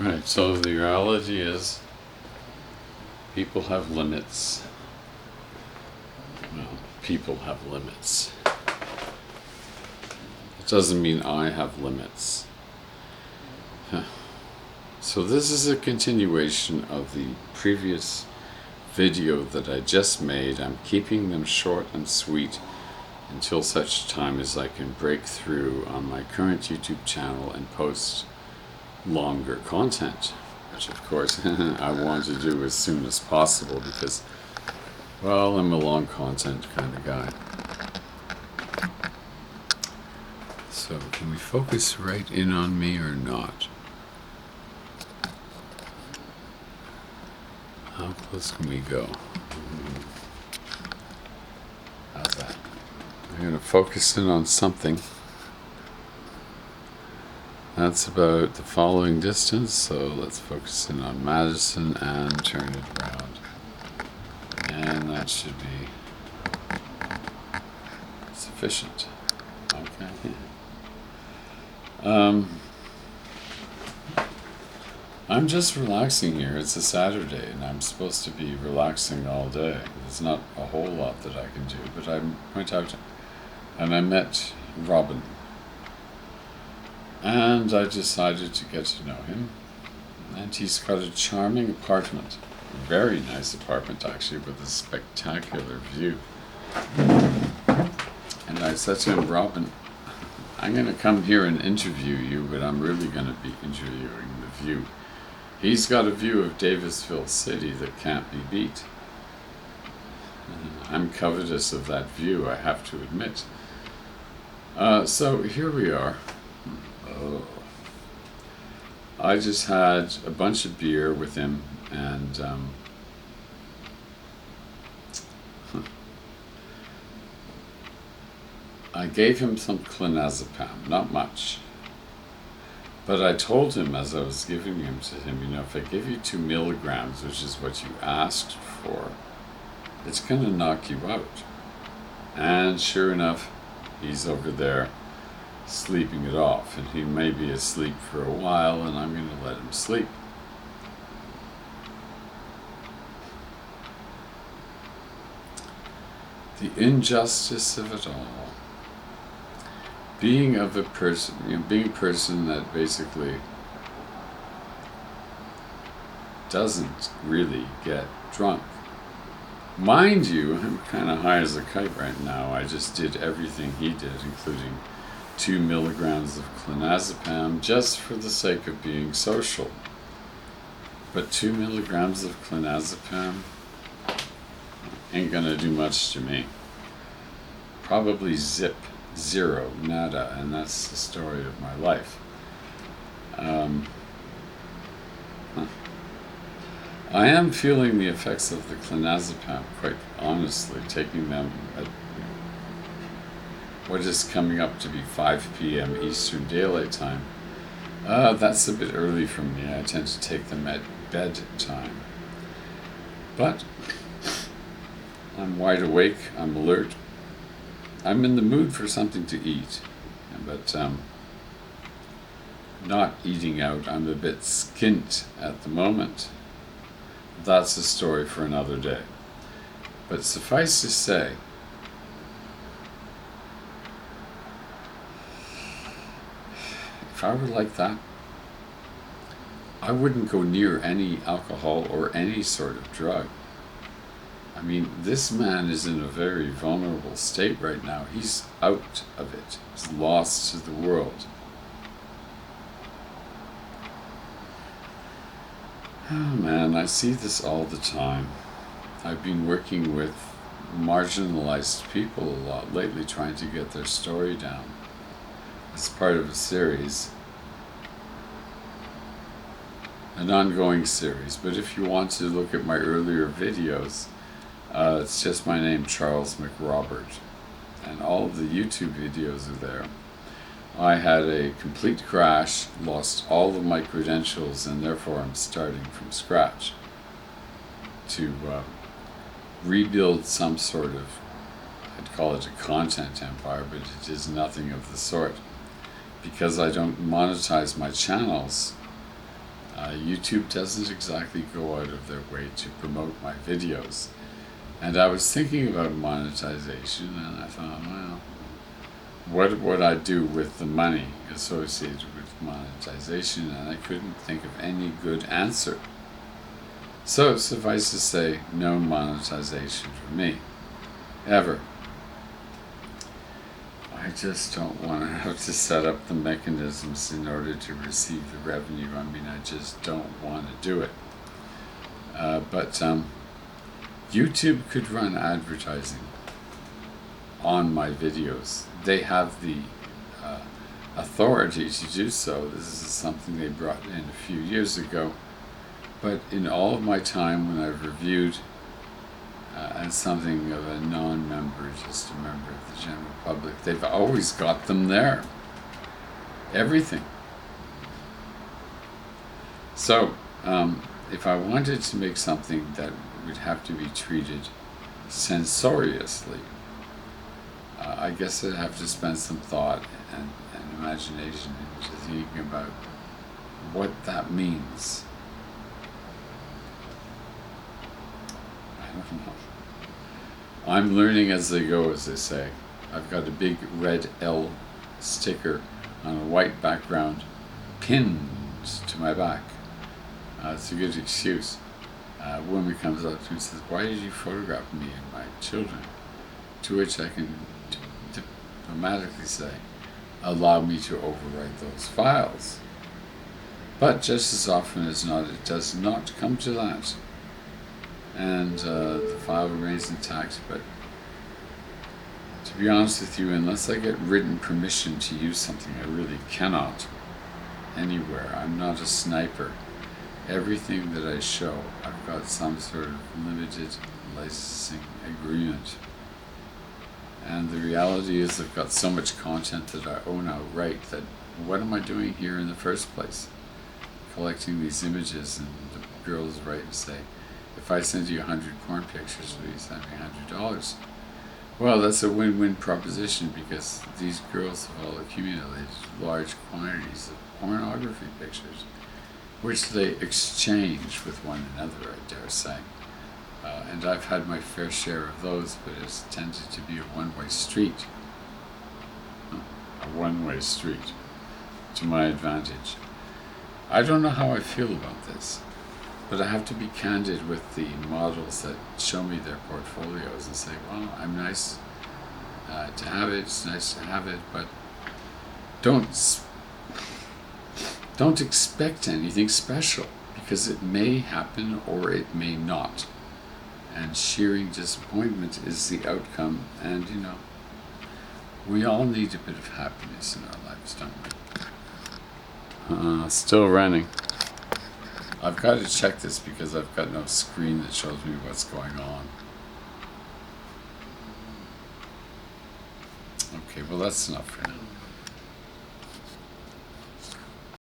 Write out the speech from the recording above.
Right, so the reality is people have limits. Well, people have limits. It doesn't mean I have limits. So this is a continuation of the previous video that I just made. I'm keeping them short and sweet until such time as I can break through on my current YouTube channel and post longer content, which of course I want to do as soon as possible because, well, I'm a long content kind of guy. So can we focus right in on me or not? How close can we go? How's that? I'm going to focus in on something. That's about the following distance, so let's focus in on Madison and turn it around. And that should be sufficient. Okay. I'm just relaxing here. It's a Saturday and I'm supposed to be relaxing all day. There's not a whole lot that I can do, but I went out and I met Robin. And I decided to get to know him. And he's got a charming apartment. A very nice apartment, actually, with a spectacular view. And I said to him, Robin, I'm going to come here and interview you, but I'm really going to be interviewing the view. He's got a view of Davisville City that can't be beat. I'm covetous of that view, I have to admit. So here we are. Oh. I just had a bunch of beer with him, and I gave him some clonazepam, not much. But I told him as I was giving him to him, you know, if I give you 2 milligrams, which is what you asked for, it's going to knock you out. And sure enough, he's over there sleeping it off, and he may be asleep for a while, and I'm going to let him sleep. The injustice of it all. Being a person that basically doesn't really get drunk. Mind you, I'm kind of high as a kite right now. I just did everything he did, including 2 milligrams of clonazepam, just for the sake of being social. But 2 milligrams of clonazepam ain't gonna do much to me. Probably zip, zero, nada, and that's the story of my life. I am feeling the effects of the clonazepam, quite honestly, taking them at what is coming up to be 5 p.m. Eastern Daylight Time. That's a bit early for me. I tend to take them at bedtime. But I'm wide awake, I'm alert. I'm in the mood for something to eat, but not eating out. I'm a bit skint at the moment. That's a story for another day. But suffice to say, if I were like that, I wouldn't go near any alcohol or any sort of drug. I mean, this man is in a very vulnerable state right now. He's out of it. He's lost to the world. Oh man, I see this all the time. I've been working with marginalized people a lot lately, trying to get their story down. It's part of a series. An ongoing series. But if you want to look at my earlier videos, it's just my name, Charles McRobert, and all of the YouTube videos are there. I had a complete crash, lost all of my credentials, and therefore I'm starting from scratch to rebuild some sort of, I'd call it a content empire, but it is nothing of the sort. Because I don't monetize my channels, YouTube doesn't exactly go out of their way to promote my videos. And I was thinking about monetization, and I thought, well, what would I do with the money associated with monetization? And I couldn't think of any good answer. So suffice to say, no monetization for me, ever. I just don't want to have to set up the mechanisms in order to receive the revenue. I mean, I just don't want to do it. But YouTube could run advertising on my videos. They have the authority to do so. This is something they brought in a few years ago. But in all of my time when I've reviewed and something of a non-member, just a member of the general public, they've always got them there. Everything. So, if I wanted to make something that would have to be treated censoriously, I guess I'd have to spend some thought and imagination into thinking about what that means. I don't know. I'm learning as I go, as they say. I've got a big red L sticker on a white background pinned to my back. It's a good excuse. A woman comes up to me and says, "Why did you photograph me and my children?" To which I can diplomatically say, "Allow me to overwrite those files." But just as often as not, it does not come to that. And the file remains intact. But to be honest with you, unless I get written permission to use something, I really cannot anywhere. I'm not a sniper. Everything that I show, I've got some sort of limited licensing agreement. And the reality is I've got so much content that I own outright that what am I doing here in the first place? Collecting these images, and the girls write and say, if I send you 100 porn pictures, will you send me $100? Well, that's a win-win proposition because these girls have all accumulated large quantities of pornography pictures, which they exchange with one another, I dare say. And I've had my fair share of those, but it's tended to be a one-way street. A one-way street to my advantage. I don't know how I feel about this, but I have to be candid with the models that show me their portfolios and say, well, I'm nice to have it, it's nice to have it, but don't expect anything special, because it may happen or it may not. And shearing disappointment is the outcome, and we all need a bit of happiness in our lives, don't we? Still running. I've got to check this because I've got no screen that shows me what's going on. Okay, well that's enough for now.